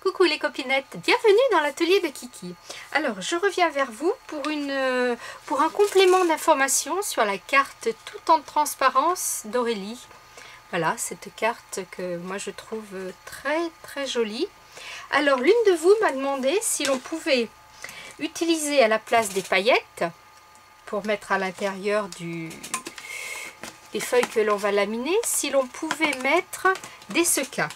Coucou les copinettes, bienvenue dans l'atelier de Kiki. Alors je reviens vers vous pour un complément d'information sur la carte tout en transparence d'Aurélie. Voilà, cette carte que moi je trouve très jolie. Alors l'une de vous m'a demandé si l'on pouvait utiliser à la place des paillettes pour mettre à l'intérieur des feuilles que l'on va laminer, si l'on pouvait mettre des sequins.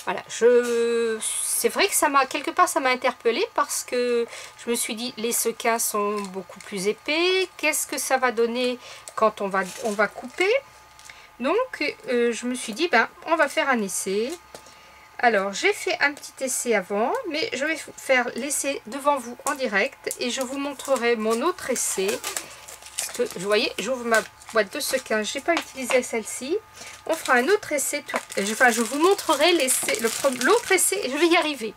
Voilà, c'est vrai que quelque part ça m'a interpellée parce que je me suis dit les sequins sont beaucoup plus épais, qu'est-ce que ça va donner quand on va couper? Donc je me suis dit on va faire un essai. Alors j'ai fait un petit essai avant, mais je vais faire l'essai devant vous en direct et je vous montrerai mon autre essai. Vous voyez, j'ouvre ma boîte de sequins, je n'ai pas utilisé celle-ci. On fera un autre essai, je vous montrerai l'autre essai, et je vais y arriver.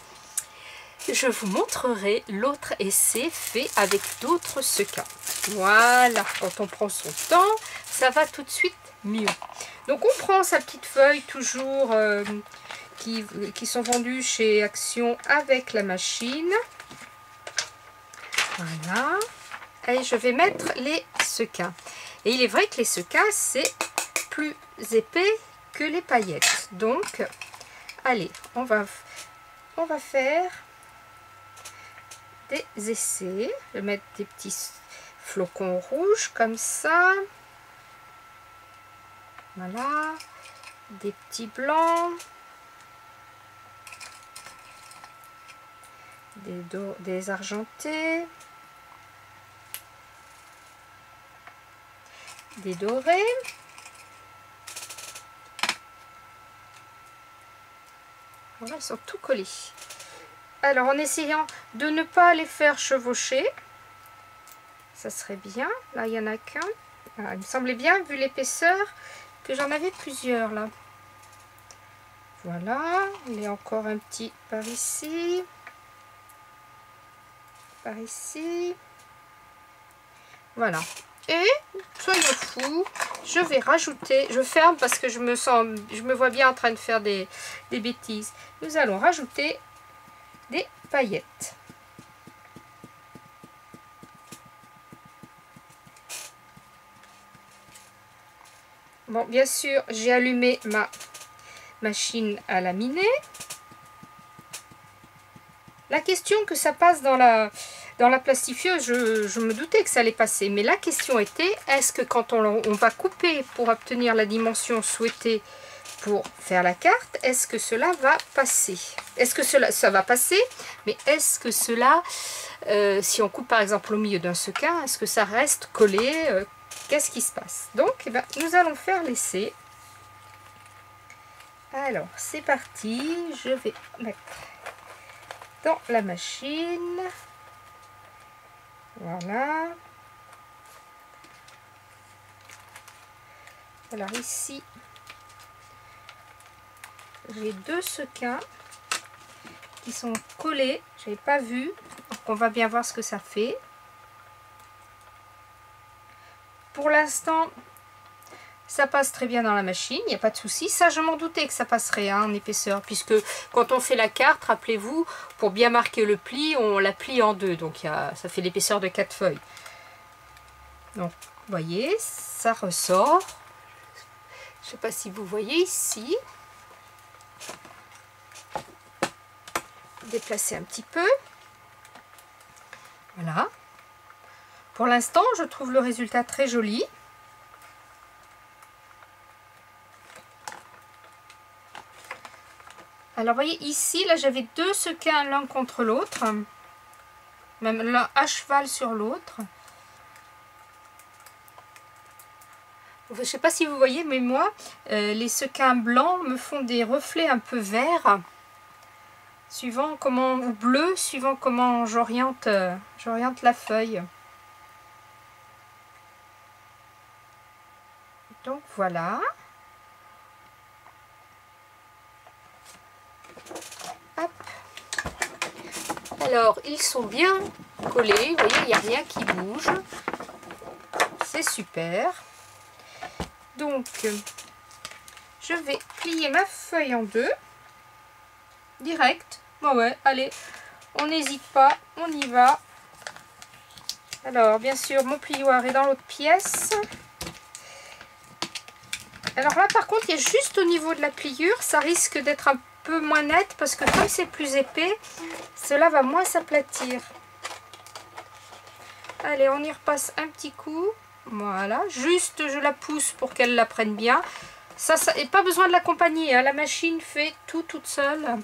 Je vous montrerai l'autre essai fait avec d'autres sequins. Voilà, quand on prend son temps, ça va tout de suite mieux. Donc on prend sa petite feuille, toujours qui sont vendues chez Action avec la machine. Voilà. Et je vais mettre les sequins. Et il est vrai que les sequins, c'est plus épais que les paillettes. Donc, allez, on va faire des essais. Je vais mettre des petits flocons rouges comme ça. Voilà. Des petits blancs. Des argentés. Des dorés. Voilà, ils sont tout collés. Alors, en essayant de ne pas les faire chevaucher, ça serait bien. Là, il n'y en a qu'un. Ah, il me semblait bien, vu l'épaisseur, que j'en avais plusieurs, là. Voilà. Il y a encore un petit par ici. Par ici. Voilà. Et, soyons fous, je vais rajouter, je ferme parce que je me vois bien en train de faire des bêtises. Nous allons rajouter des paillettes. Bon, bien sûr, j'ai allumé ma machine à laminer. La question que ça passe dans la plastifieuse, je me doutais que ça allait passer. Mais la question était, est-ce que quand on va couper pour obtenir la dimension souhaitée pour faire la carte, est-ce que cela va passer? Est-ce que ça va passer? Mais est-ce que cela, si on coupe par exemple au milieu d'un sequin, est-ce que ça reste collé? Qu'est-ce qui se passe? Donc, nous allons faire l'essai. Alors, c'est parti. Je vais mettre dans la machine. Voilà. Alors ici, j'ai deux sequins qui sont collés. Je n'avais pas vu. Donc on va bien voir ce que ça fait. Pour l'instant, ça passe très bien dans la machine, il n'y a pas de souci. Ça, je m'en doutais que ça passerait en épaisseur, puisque quand on fait la carte, rappelez-vous, pour bien marquer le pli, on la plie en deux. Donc ça fait l'épaisseur de 4 feuilles. Donc, vous voyez, ça ressort. Je ne sais pas si vous voyez ici. Déplacer un petit peu. Voilà. Pour l'instant, je trouve le résultat très joli. Alors, vous voyez, ici, là, j'avais deux sequins l'un contre l'autre. Même l'un à cheval sur l'autre. Je ne sais pas si vous voyez, mais moi, les sequins blancs me font des reflets un peu verts. Suivant comment, ou bleu, suivant comment j'oriente la feuille. Donc, voilà. Hop. Alors, ils sont bien collés. Vous voyez, il n'y a rien qui bouge. C'est super. Donc, je vais plier ma feuille en deux. direct. Ouais, allez, on n'hésite pas, on y va. Alors, bien sûr, mon plioir est dans l'autre pièce. Alors là, par contre, il y a juste au niveau de la pliure, ça risque d'être un peu moins net parce que comme c'est plus épais, cela va moins s'aplatir. Allez, on y repasse un petit coup. Voilà, juste je la pousse pour qu'elle la prenne bien. Ça et pas besoin de l'accompagner, hein. La machine fait tout toute seule.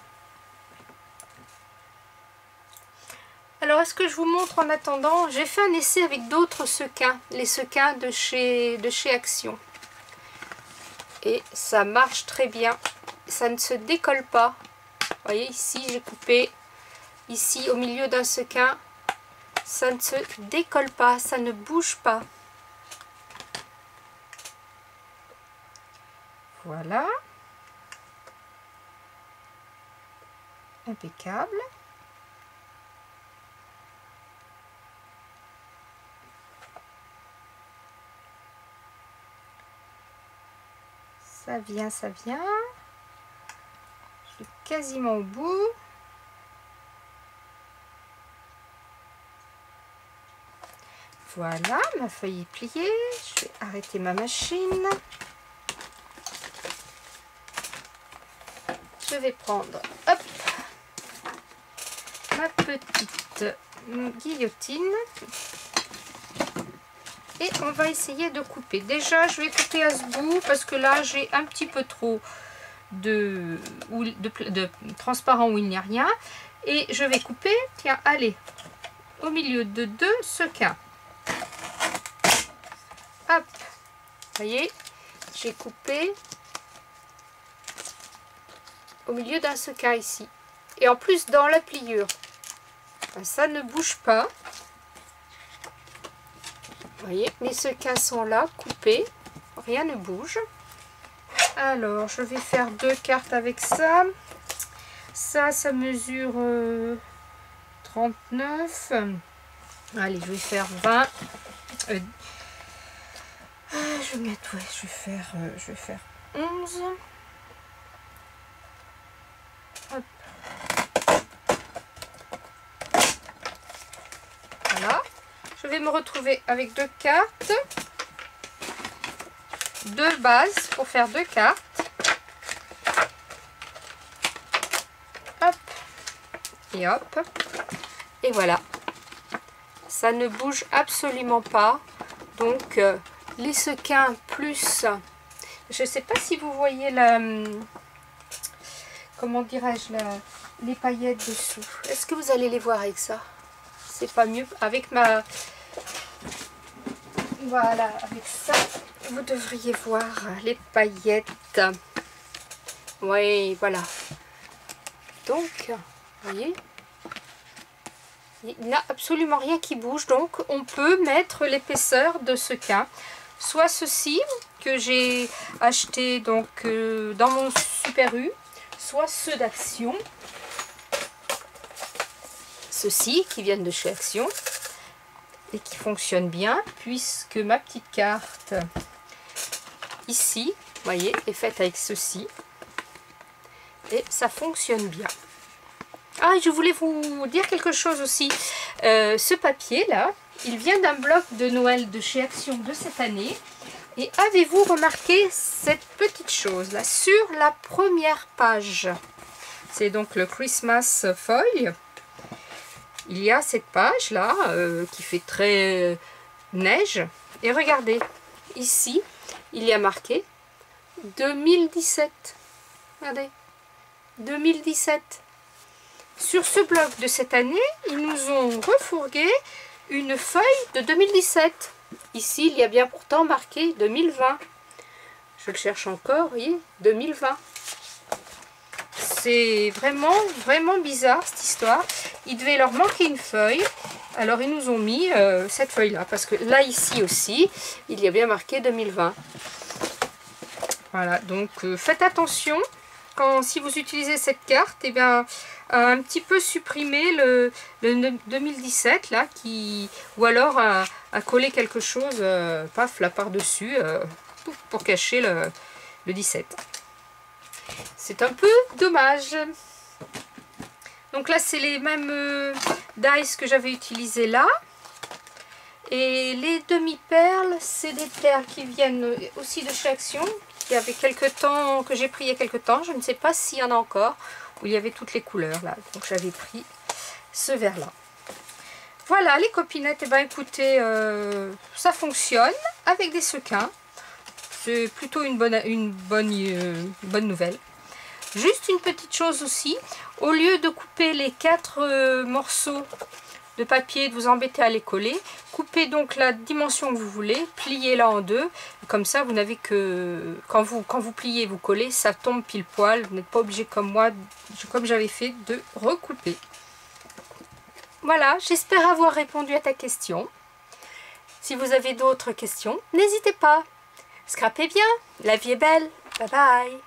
Alors, est-ce que je vous montre en attendant? J'ai fait un essai avec d'autres sequins, les sequins de chez Action. Et ça marche très bien. Ça ne se décolle pas. Vous voyez, ici, j'ai coupé. Ici, au milieu d'un sequin, ça ne se décolle pas, ça ne bouge pas. Voilà. Impeccable. Ça vient, ça vient. Je suis quasiment au bout. Voilà, ma feuille est pliée. Je vais arrêter ma machine. Je vais prendre, hop, ma petite guillotine. Et on va essayer de couper. Déjà, je vais couper à ce bout parce que là, j'ai un petit peu trop de transparent où il n'y a rien. Et je vais couper, tiens, allez, au milieu de 2 sequins. Hop, vous voyez, j'ai coupé au milieu d'un sequin ici. Et en plus, dans la pliure, ça ne bouge pas. Vous voyez, mes sequins sont là, coupés, rien ne bouge. Alors, je vais faire 2 cartes avec ça. Ça mesure 39. Allez, je vais faire 20. Je vais mettre, ouais, je vais faire 11. Hop. Voilà. Je vais me retrouver avec 2 cartes, 2 bases pour faire 2 cartes. Hop. Et hop. Et voilà. Ça ne bouge absolument pas. Donc, les sequins plus... Je ne sais pas si vous voyez la... Comment dirais-je, les paillettes dessous. Est-ce que vous allez les voir avec ça? C'est pas mieux. Avec ma... Voilà, avec ça, vous devriez voir les paillettes. Oui, voilà. Donc, vous voyez, il n'y a absolument rien qui bouge. Donc, on peut mettre l'épaisseur de sequin. Soit ceci, que j'ai acheté donc dans mon Super U, soit ceux d'Action. Ceux-ci, qui viennent de chez Action. Et qui fonctionne bien puisque ma petite carte ici, vous voyez, est faite avec ceci et ça fonctionne bien. Ah, je voulais vous dire quelque chose aussi. Ce papier là, il vient d'un bloc de Noël de chez Action de cette année. Et avez-vous remarqué cette petite chose là sur la première page? C'est donc le Christmas foil. Il y a cette page là qui fait très neige. Et regardez, ici, il y a marqué 2017. Regardez, 2017. Sur ce bloc de cette année, ils nous ont refourgué une feuille de 2017. Ici, il y a bien pourtant marqué 2020. Je le cherche encore, vous voyez, 2020. C'est vraiment, vraiment bizarre cette histoire. Il devait leur manquer une feuille. Alors, ils nous ont mis cette feuille-là. Parce que là, ici aussi, il y a bien marqué 2020. Voilà, donc faites attention. Si vous utilisez cette carte, eh bien, à un petit peu supprimer le 2017, là, ou alors à coller quelque chose, paf, là par-dessus, pour cacher le 17. C'est un peu dommage. Donc là, c'est les mêmes dies que j'avais utilisés là. Et les demi-perles, c'est des perles qui viennent aussi de chez Action. Il y avait quelques temps, que j'ai pris il y a quelques temps. Je ne sais pas s'il y en a encore. Où il y avait toutes les couleurs là. Donc j'avais pris ce vert là. Voilà les copinettes. Et ben écoutez, ça fonctionne avec des sequins. C'est plutôt une bonne nouvelle. Juste une petite chose aussi. Au lieu de couper les 4 morceaux de papier, de vous embêter à les coller, coupez donc la dimension que vous voulez, pliez-la en 2, comme ça vous n'avez que, quand vous pliez, vous collez, ça tombe pile poil, vous n'êtes pas obligé comme moi, comme j'avais fait, de recouper. Voilà, j'espère avoir répondu à ta question. Si vous avez d'autres questions, n'hésitez pas. Scrapez bien, la vie est belle, bye bye.